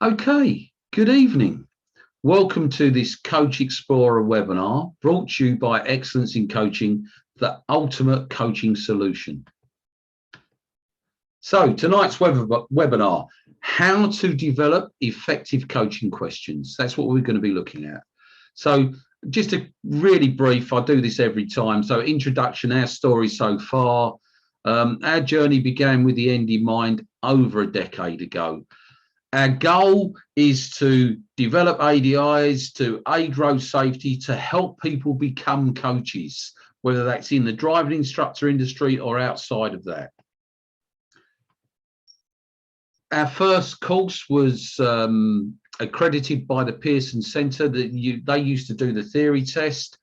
Okay, good evening. Welcome to this Coach Explorer webinar brought to you by Excellence in Coaching, the ultimate coaching solution. So tonight's webinar, how to develop effective coaching questions. That's what we're going to be looking at. So just a really brief, I do this every time. So introduction, our story so far. Our journey began with the end in mind over a decade ago. Our goal is to develop ADIs, to aid road safety, to help people become coaches, whether that's in the driving instructor industry or outside of that. Our first course was accredited by the Pearson Centre. They used to do the theory test,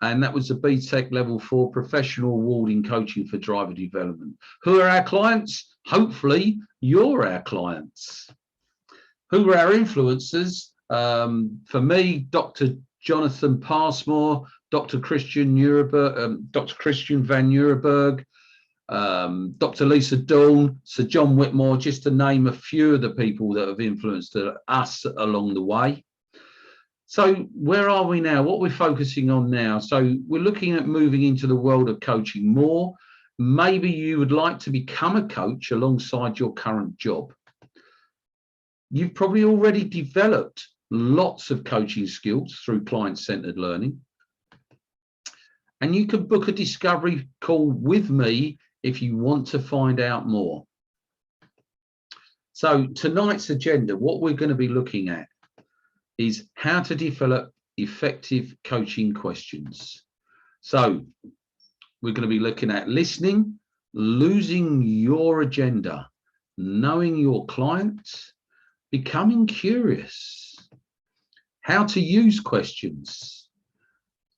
and that was a BTEC Level 4 Professional Award in Coaching for Driver Development. Who are our clients? Hopefully, you're our clients. Who were our influencers? For me, Dr. Jonathan Passmore, Dr. Christian Van Neurenberg, Dr. Lisa Dawn, Sir John Whitmore, just to name a few of the people that have influenced us along the way. So where are we now? What we're focusing on now? So we're looking at moving into the world of coaching more. Maybe you would like to become a coach alongside your current job. You've probably already developed lots of coaching skills through client-centered learning. And you can book a discovery call with me if you want to find out more. So tonight's agenda, what we're going to be looking at is how to develop effective coaching questions. So we're going to be looking at listening, losing your agenda, knowing your clients, becoming curious, how to use questions,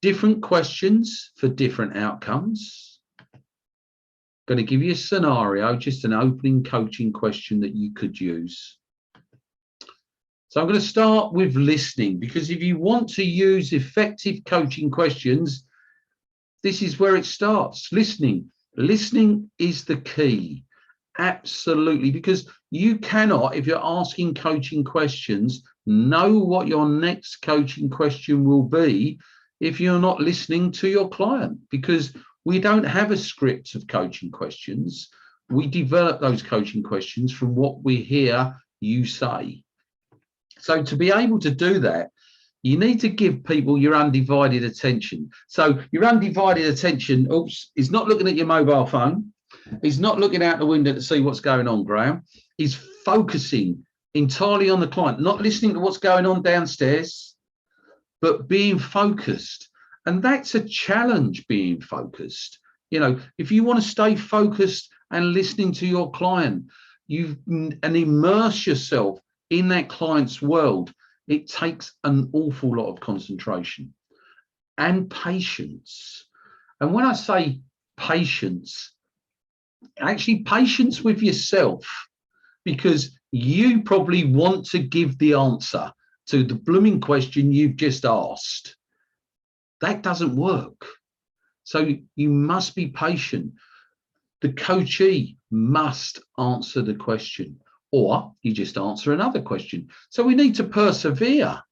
different questions for different outcomes. Going to give you a scenario, just an opening coaching question that you could use. So I'm going to start with listening, because if you want to use effective coaching questions, this is where it starts. Listening. Listening is the key. Absolutely, because you cannot, if you're asking coaching questions, know what your next coaching question will be if you're not listening to your client, because we don't have a script of coaching questions. We develop those coaching questions from what we hear you say. So to be able to do that, you need to give people your undivided attention. So your undivided attention, is not looking at your mobile phone. He's not looking out the window to see what's going on, Graham. He's focusing entirely on the client, not listening to what's going on downstairs, but being focused. And that's a challenge, being focused. You know, if you want to stay focused and listening to your client, and immerse yourself in that client's world, it takes an awful lot of concentration and patience. And when I say patience, actually patience with yourself, because you probably want to give the answer to the blooming question you've just asked. That doesn't work. So you must be patient. The coachee must answer the question, or you just answer another question. So we need to persevere,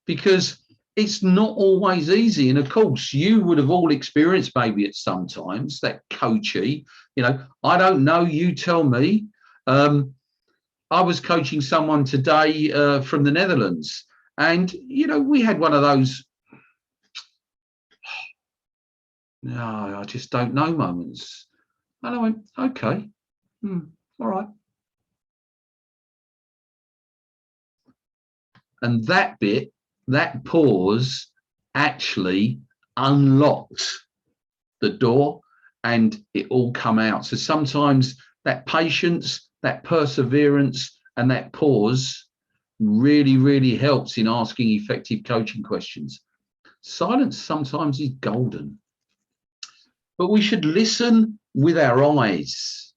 because it's not always easy. And of course, you would have all experienced maybe at some times that coachee, you know, I don't know, you tell me. I was coaching someone today from the Netherlands, and, you know, we had one of those, no, I just don't know moments. And I went, okay, all right. And that bit, that pause, actually unlocked the door, and it all come out. So sometimes that patience, that perseverance, and that pause really, really helps in asking effective coaching questions. Silence sometimes is golden. But we should listen with our eyes.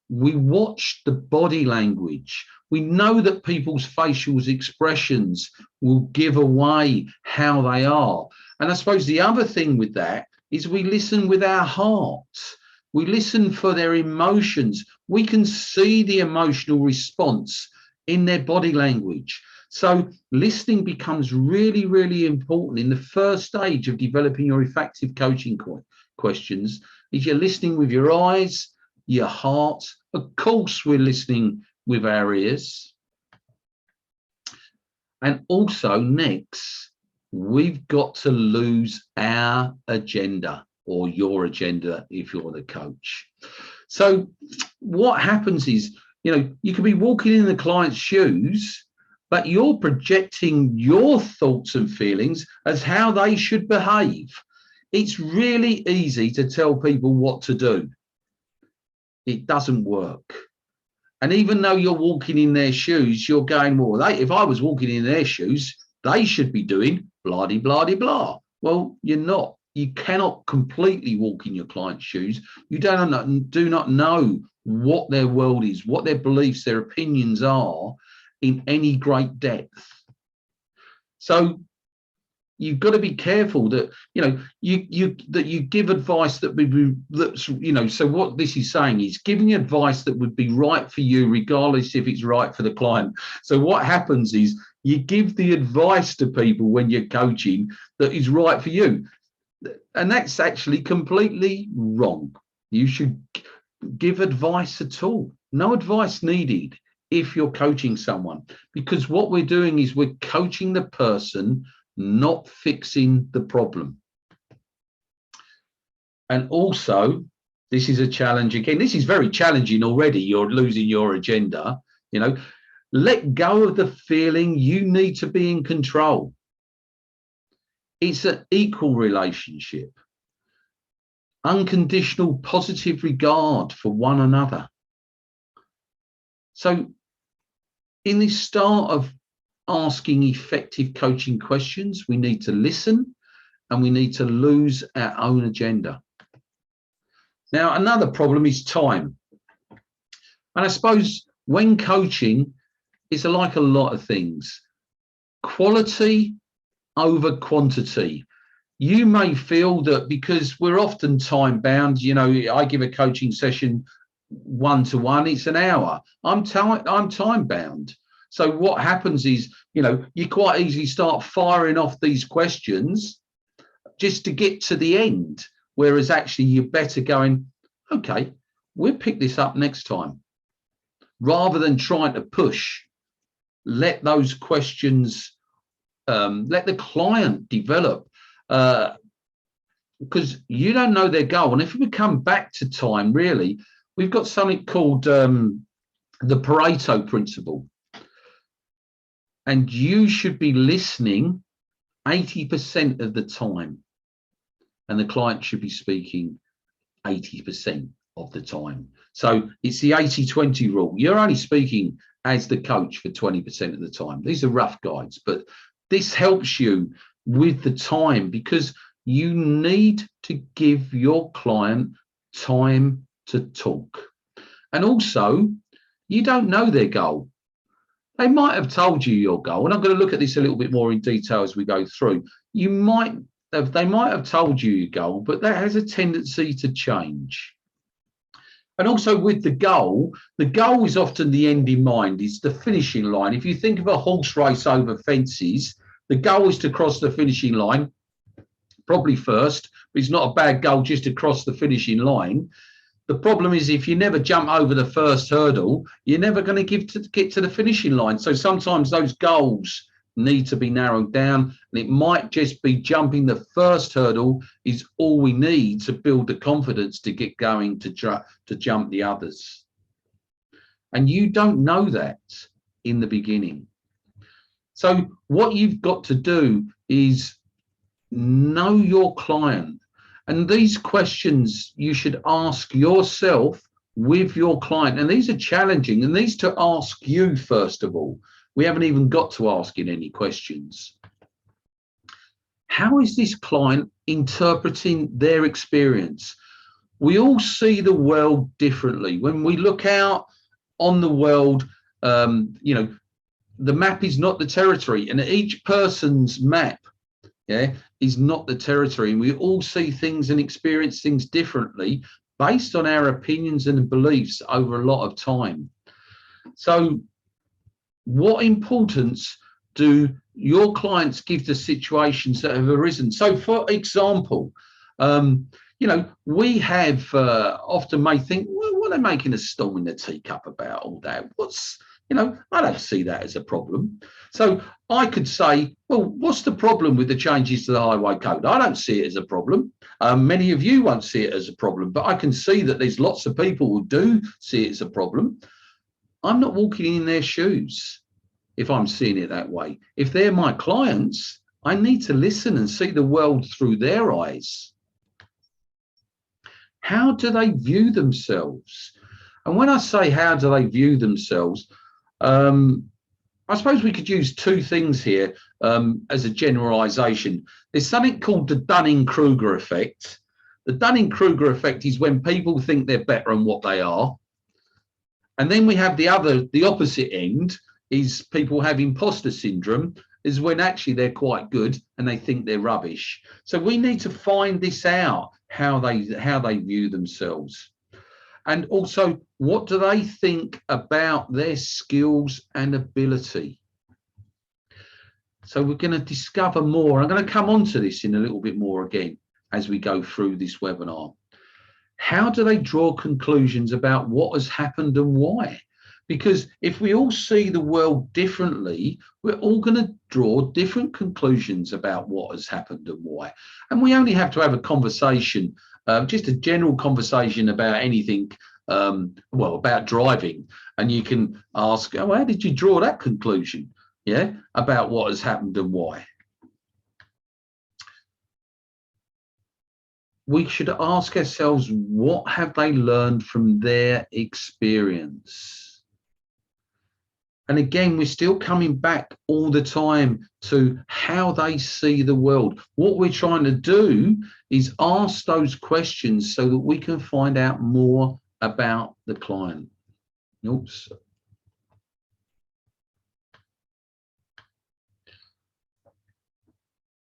We watch the body language. We know that people's facial expressions will give away how they are. And I suppose the other thing with that is we listen with our heart. We listen for their emotions. We can see the emotional response in their body language. So listening becomes really, really important in the first stage of developing your effective coaching questions. Is you're listening with your eyes, your heart. Of course, we're listening with our ears. And also next, we've got to lose our agenda, or your agenda if you're the coach. So what happens is, you can be walking in the client's shoes, but you're projecting your thoughts and feelings as how they should behave. It's really easy to tell people what to do. It doesn't work. And even though you're walking in their shoes, you're going, well, if I was walking in their shoes, they should be doing blah, de, blah, de, blah. Well, you're not. You cannot completely walk in your client's shoes. You do not know what their world is, what their beliefs, their opinions are in any great depth. So you've got to be careful that you give advice that's so what this is saying is giving advice that would be right for you regardless if it's right for the client. So what happens is you give the advice to people when you're coaching that is right for you, and that's actually completely wrong. You should give advice at all. No advice needed if you're coaching someone, because what we're doing is we're coaching the person, not fixing the problem. And also, this is a challenge again. This is very challenging already. You're losing your agenda. Let go of the feeling you need to be in control. It's an equal relationship. Unconditional positive regard for one another. So in the start of asking effective coaching questions, we need to listen and we need to lose our own agenda. Now, another problem is time. And I suppose when coaching, it's like a lot of things. Quality over quantity. You may feel that because we're often time bound, I give a coaching session 1-to-1, it's an hour. I'm time bound. So what happens is, you quite easily start firing off these questions just to get to the end, whereas actually you're better going, okay, we'll pick this up next time. Rather than trying to push, let those questions, let the client develop, because you don't know their goal. And if we come back to time, really, we've got something called the Pareto principle. And you should be listening 80% of the time, and the client should be speaking 80% of the time. So it's the 80-20 rule. You're only speaking as the coach for 20% of the time. These are rough guides, but this helps you with the time, because you need to give your client time to talk. And also, you don't know their goal. They might have told you your goal, and I'm going to look at this a little bit more in detail as we go through. They might have told you your goal, but that has a tendency to change. And also with the goal is often the end in mind, it's the finishing line. If you think of a horse race over fences, the goal is to cross the finishing line, probably first, but it's not a bad goal just to cross the finishing line. The problem is if you never jump over the first hurdle, you're never going to get to the finishing line. So sometimes those goals need to be narrowed down, and it might just be jumping the first hurdle is all we need to build the confidence to get going to jump the others. And you don't know that in the beginning. So what you've got to do is know your client. And these questions you should ask yourself with your client. And these are challenging, and these to ask you first of all. We haven't even got to asking any questions. How is this client interpreting their experience? We all see the world differently. When we look out on the world, the map is not the territory, and each person's map is not the territory. And we all see things and experience things differently based on our opinions and beliefs over a lot of time. So What importance do your clients give to situations that have arisen? So, for example, we have often may think, well, what are they making a storm in the teacup about all that? I don't see that as a problem. So I could say, well, what's the problem with the changes to the highway code? I don't see it as a problem. Many of you won't see it as a problem, but I can see that there's lots of people who do see it as a problem. I'm not walking in their shoes if I'm seeing it that way. If they're my clients, I need to listen and see the world through their eyes. How do they view themselves? And when I say how do they view themselves, I suppose we could use two things here as a generalization. There's something called the Dunning-Kruger effect. The Dunning-Kruger effect is when people think they're better than what they are. And then we have the opposite end, is people have imposter syndrome, is when actually they're quite good and they think they're rubbish. So we need to find this out, how they view themselves. And also, what do they think about their skills and ability? So we're going to discover more. I'm going to come on to this in a little bit more again as we go through this webinar. How do they draw conclusions about what has happened and why? Because if we all see the world differently, we're all going to draw different conclusions about what has happened and why. And we only have to have a conversation, just a general conversation about anything, about driving. And you can ask, oh, how did you draw that conclusion? Yeah, about what has happened and why. We should ask ourselves, what have they learned from their experience? And again, we're still coming back all the time to how they see the world. What we're trying to do is ask those questions so that we can find out more about the client. Oops.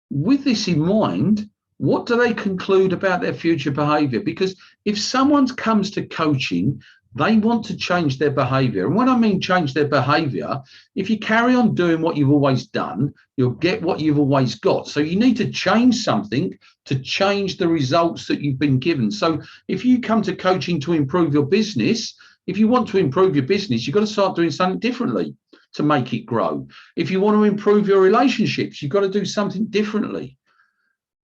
With this in mind, what do they conclude about their future behavior? Because if someone comes to coaching, they want to change their behavior. And when I mean change their behavior, if you carry on doing what you've always done, you'll get what you've always got. So you need to change something to change the results that you've been given. So if you come to coaching to improve your business, if you want to improve your business, you've got to start doing something differently to make it grow. If you want to improve your relationships, you've got to do something differently.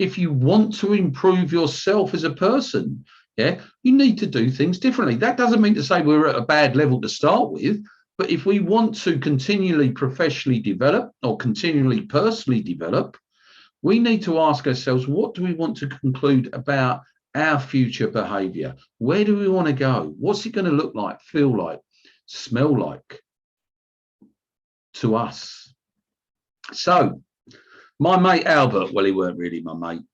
If you want to improve yourself as a person, you need to do things differently. That doesn't mean to say we're at a bad level to start with, but if we want to continually professionally develop or continually personally develop, we need to ask ourselves, what do we want to conclude about our future behavior? Where do we want to go? What's it going to look like, feel like, smell like to us? So, my mate Albert, well, he weren't really my mate,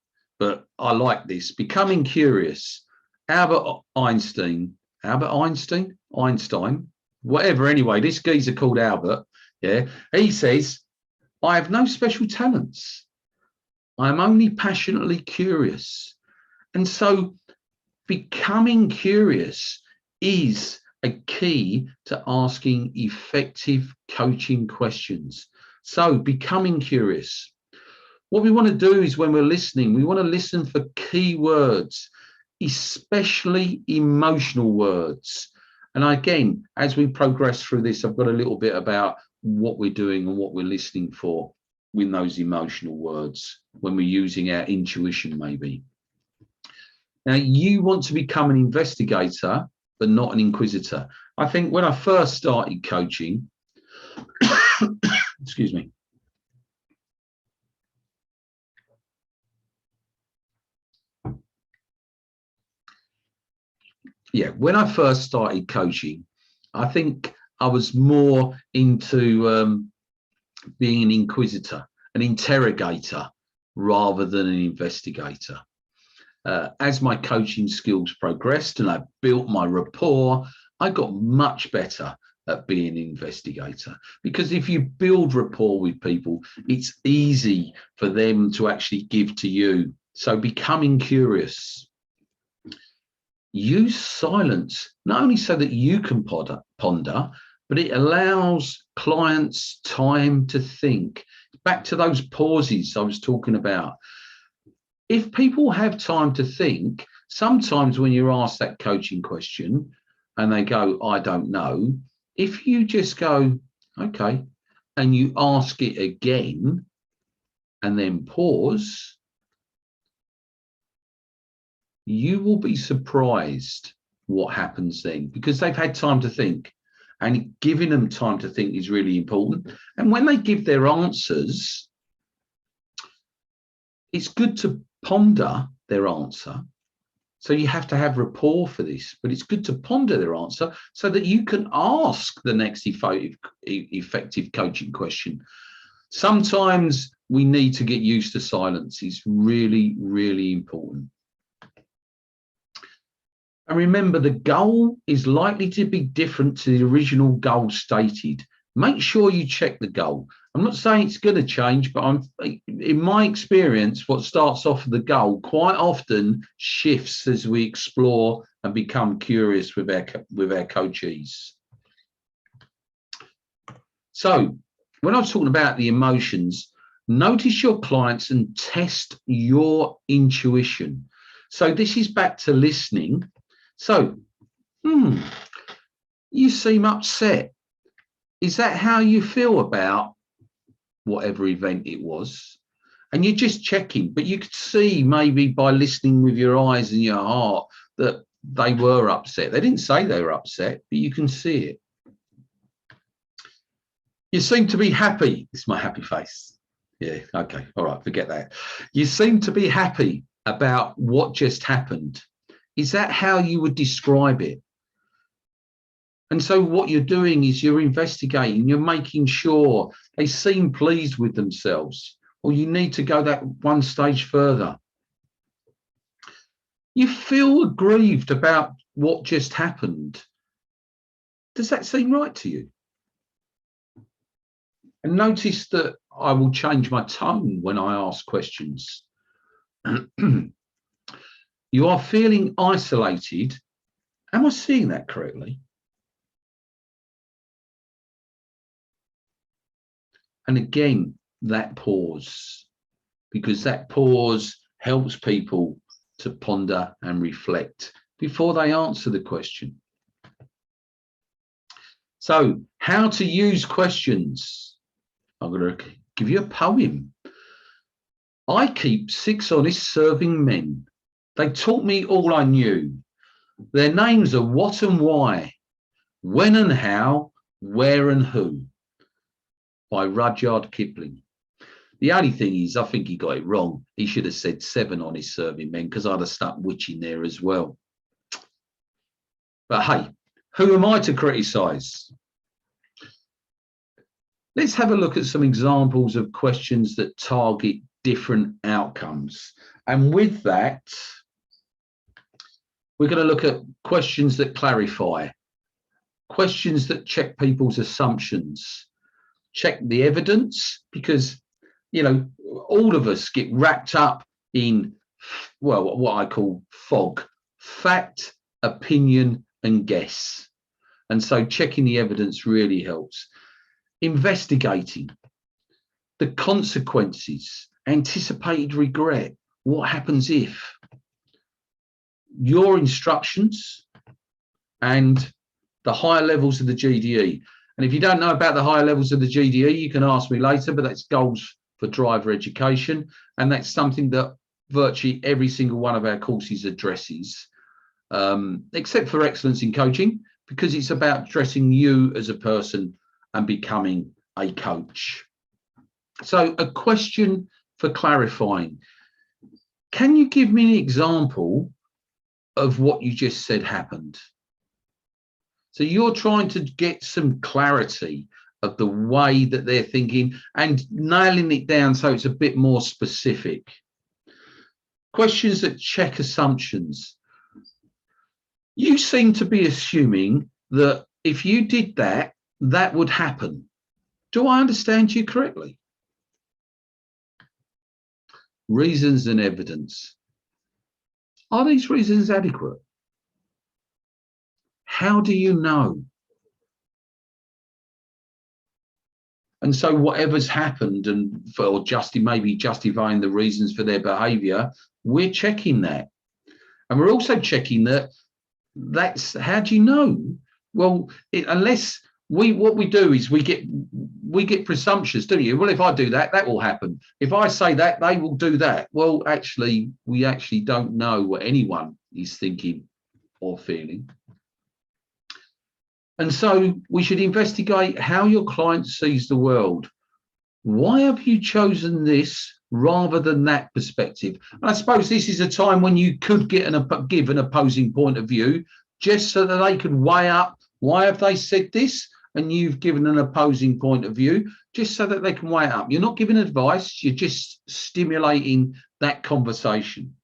but I like this. Becoming curious. Albert Einstein, whatever. Anyway, this geezer called Albert. Yeah, he says, I have no special talents. I am only passionately curious. And so becoming curious is a key to asking effective coaching questions. So becoming curious. What we want to do is when we're listening, we want to listen for key words, especially emotional words. And again, as we progress through this, I've got a little bit about what we're doing and what we're listening for with those emotional words when we're using our intuition, maybe. Now, you want to become an investigator, but not an inquisitor. I think when I first started coaching, excuse me, when I first started coaching, I think I was more into being an inquisitor, an interrogator, rather than an investigator. As my coaching skills progressed and I built my rapport, I got much better at being an investigator. Because if you build rapport with people, it's easy for them to actually give to you. So becoming curious. Use silence, not only so that you can ponder, but it allows clients time to think. Back to those pauses I was talking about. If people have time to think, sometimes when you're asked that coaching question and they go, I don't know, if you just go, okay, and you ask it again and then pause, you will be surprised what happens then, because they've had time to think, and giving them time to think is really important. And when they give their answers, it's good to ponder their answer. So you have to have rapport for this, but it's good to ponder their answer so that you can ask the next effective coaching question. Sometimes we need to get used to silence. It's really, really important. And remember, the goal is likely to be different to the original goal stated. Make sure you check the goal. I'm not saying it's going to change, but in my experience, what starts off with the goal quite often shifts as we explore and become curious with our coachees. So when I was talking about the emotions, notice your clients and test your intuition. So this is back to listening. So, you seem upset. Is that how you feel about whatever event it was? And you're just checking, but you could see maybe by listening with your eyes and your heart that they were upset. They didn't say they were upset, but you can see it. You seem to be happy. It's my happy face. Yeah, okay, all right, forget that. You seem to be happy about what just happened. Is that how you would describe it? And so what you're doing is you're investigating, you're making sure they seem pleased with themselves, or you need to go that one stage further. You feel aggrieved about what just happened. Does that seem right to you? And notice that I will change my tone when I ask questions. You are feeling isolated. Am I seeing that correctly? And again, that pause, because that pause helps people to ponder and reflect before they answer the question. So, how to use questions. I'm going to give you a poem. I keep 6 honest serving men. They taught me all I knew. Their names are what and why, when and how, where and who. By Rudyard Kipling. The only thing is, I think he got it wrong. He should have said 7 honest serving men, because I'd have stuck which in there as well. But hey, who am I to criticise? Let's have a look at some examples of questions that target different outcomes. And with that, we're going to look at questions that clarify, questions that check people's assumptions, check the evidence, because, you know, all of us get wrapped up in, well, what I call fog, fact, opinion, and guess. And so checking the evidence really helps. Investigating the consequences, anticipated regret, what happens if, your instructions, and the higher levels of the GDE. And if you don't know about the higher levels of the GDE, you can ask me later, but that's goals for driver education. And that's something that virtually every single one of our courses addresses, except for excellence in coaching, because it's about dressing you as a person and becoming a coach. So a question for clarifying. Can you give me an example of what you just said happened? So you're trying to get some clarity of the way that they're thinking and nailing it down so it's a bit more specific. Questions that check assumptions. You seem to be assuming that if you did that, that would happen. Do I understand you correctly? Reasons and evidence. Are these reasons adequate? How do you know? And so whatever's happened, and for maybe justifying the reasons for their behavior, we're checking that. And we're also checking that's how do you know? Well, unless what we do is we get presumptions, don't you? Well, if I do that, that will happen. If I say that, they will do that. Well, actually, we actually don't know what anyone is thinking or feeling. And so we should investigate how your client sees the world. Why have you chosen this rather than that perspective? And I suppose this is a time when you could give an opposing point of view, just so that they could weigh up, why have they said this? And you've given an opposing point of view, just so that they can weigh it up. You're not giving advice, you're just stimulating that conversation.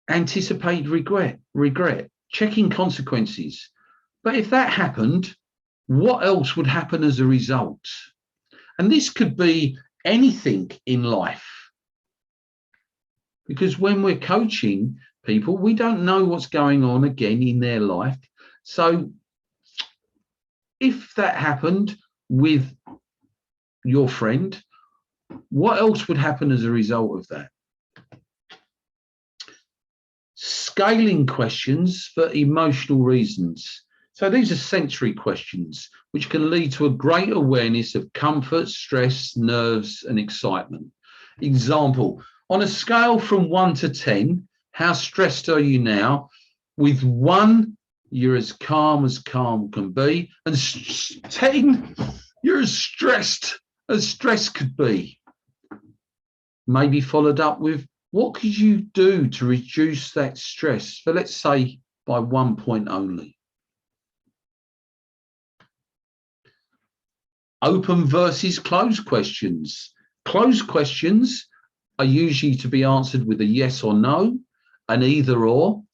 Anticipate regret, checking consequences. But if that happened, what else would happen as a result? And this could be anything in life. Because when we're coaching people, we don't know what's going on again in their life. So if that happened with your friend, what else would happen as a result of that? Scaling questions for emotional reasons. So these are sensory questions, which can lead to a great awareness of comfort, stress, nerves, and excitement. Example, on a scale from 1 to 10, how stressed are you now? With 1, you're as calm can be, and 10, you're as stress could be. Maybe followed up with, what could you do to reduce that stress for, let's say, by 1 point only? Open versus closed questions. Closed questions are usually to be answered with a yes or no, an either or.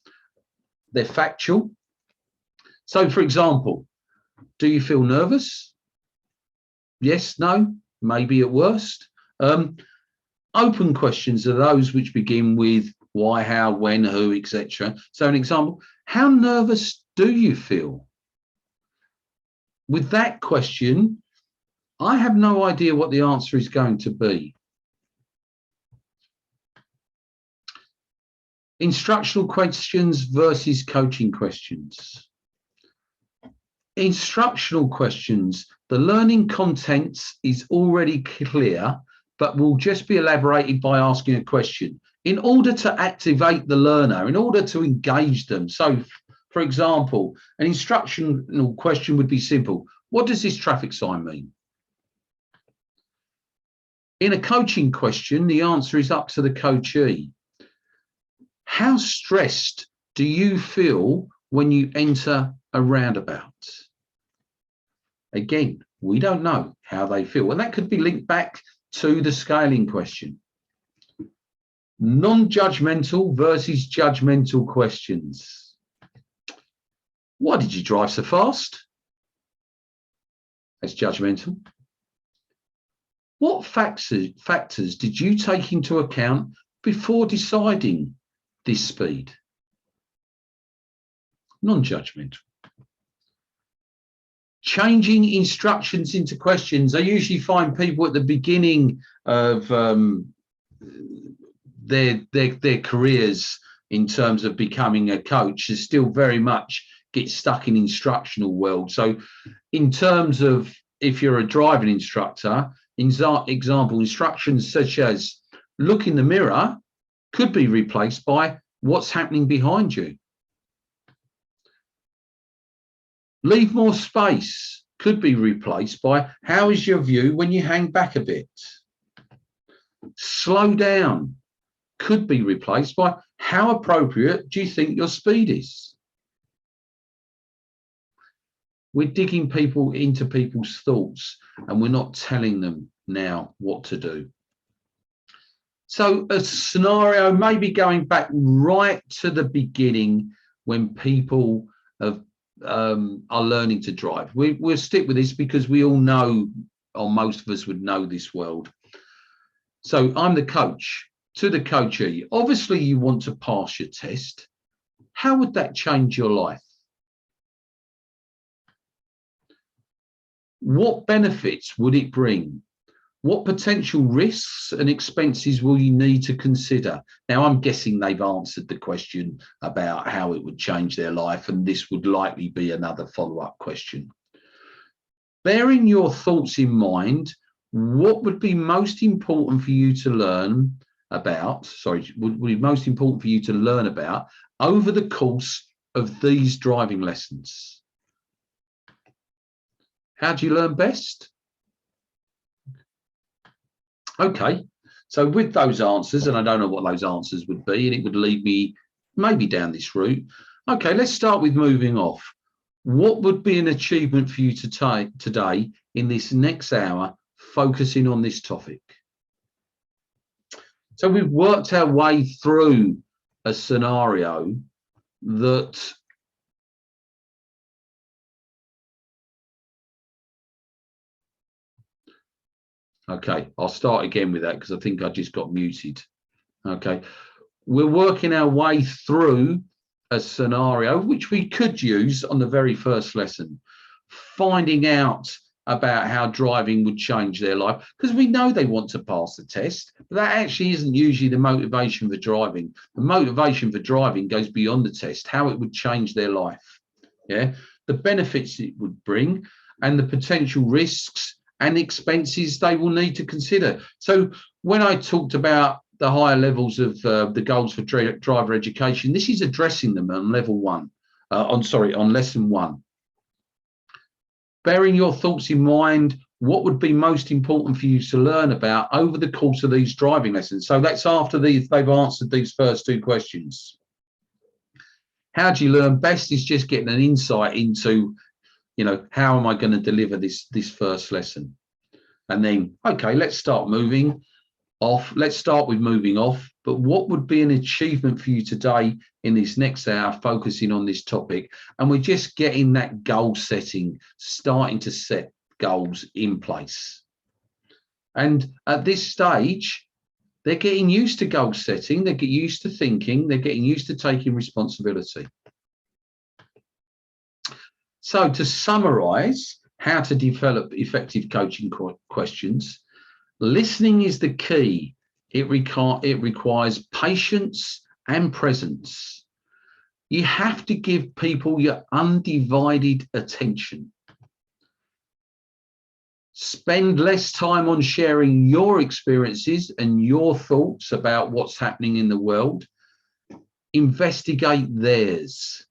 They're factual. So, for example, do you feel nervous? Yes, no, maybe at worst. Open questions are those which begin with why, how, when, who, etc. So an example, how nervous do you feel? With that question, I have no idea what the answer is going to be. Instructional questions versus coaching questions. Instructional questions, the learning contents is already clear, but will just be elaborated by asking a question in order to activate the learner, in order to engage them. So, for example, an instructional question would be simple. What does this traffic sign mean? In a coaching question, the answer is up to the coachee. How stressed do you feel when you enter a roundabout? Again, we don't know how they feel, and that could be linked back to the scaling question. Non-judgmental versus judgmental questions. Why did you drive so fast? That's judgmental. What factors did you take into account before deciding this speed? Non-judgmental. Changing instructions into questions. I usually find people at the beginning of their careers in terms of becoming a coach is still very much get stuck in instructional world. So in terms of if you're a driving instructor, example, instructions such as look in the mirror could be replaced by what's happening behind you. Leave more space could be replaced by how is your view when you hang back a bit. Slow down could be replaced by how appropriate do you think your speed is. We're digging people into people's thoughts and we're not telling them now what to do. So a scenario maybe going back right to the beginning when people are learning to drive. We'll stick with this because we all know, or most of us would know this world. So I'm the coach. To the coachee, obviously you want to pass your test. How would that change your life? What benefits would it bring? What potential risks and expenses will you need to consider? Now, I'm guessing they've answered the question about how it would change their life, and this would likely be another follow-up question. Bearing your thoughts in mind, what would be most important for you to learn about, would be most important for you to learn about over the course of these driving lessons? How do you learn best? Okay, so with those answers, and I don't know what those answers would be, and it would lead me maybe down this route. Okay, let's start with moving off. What would be an achievement for you to take today in this next hour, focusing on this topic? So we've worked our way through a scenario that okay, I'll start again with that because I think I just got muted. Okay, we're working our way through a scenario which we could use on the very first lesson, finding out about how driving would change their life, because we know they want to pass the test, but that actually isn't usually the motivation for driving. The motivation for driving goes beyond the test, how it would change their life, yeah, the benefits it would bring, and the potential risks and expenses they will need to consider. So when I talked about the higher levels of the goals for driver education, this is addressing them on level one, on lesson one. Bearing your thoughts in mind, what would be most important for you to learn about over the course of these driving lessons? So that's after they've answered these first two questions. How do you learn best is just getting an insight into, you know, how am I going to deliver this first lesson? And then, okay, let's start moving off. Let's start with moving off. But what would be an achievement for you today in this next hour, focusing on this topic? And we're just getting that goal setting, starting to set goals in place. And at this stage, they're getting used to goal setting. They get used to thinking. They're getting used to taking responsibility. So to summarize how to develop effective coaching questions, listening is the key. It requires patience and presence. You have to give people your undivided attention. Spend less time on sharing your experiences and your thoughts about what's happening in the world. Investigate theirs.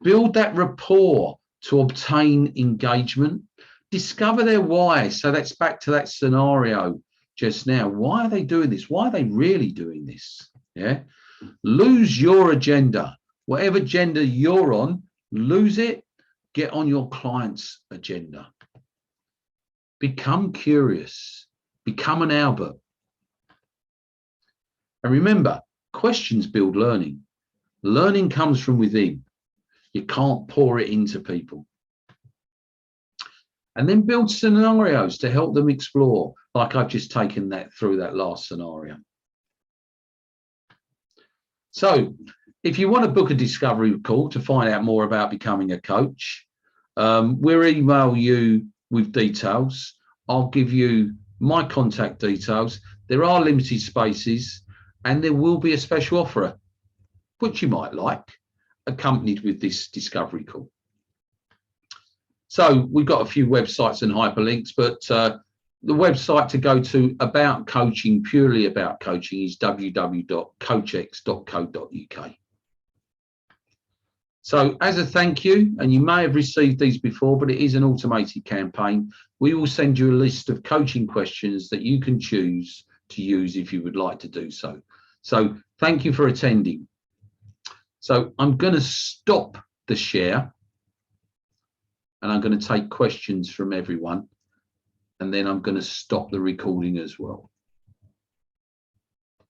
Build that rapport to obtain engagement. Discover their why. So that's back to that scenario just now. Why are they doing this? Why are they really doing this? Yeah. Lose your agenda. Whatever agenda you're on, lose it. Get on your client's agenda. Become curious. Become an Albert. And remember, questions build learning. Learning comes from within. You can't pour it into people. And then build scenarios to help them explore, like I've just taken that through that last scenario. So if you want to book a discovery call to find out more about becoming a coach, we'll email you with details. I'll give you my contact details. There are limited spaces, and there will be a special offer, which you might like, accompanied with this discovery call. So we've got a few websites and hyperlinks, but the website to go to about coaching, purely about coaching, is www.coachx.co.uk. So as a thank you, and you may have received these before, but it is an automated campaign, we will send you a list of coaching questions that you can choose to use if you would like to do so. So thank you for attending. So I'm going to stop the share, and I'm going to take questions from everyone, and then I'm going to stop the recording as well.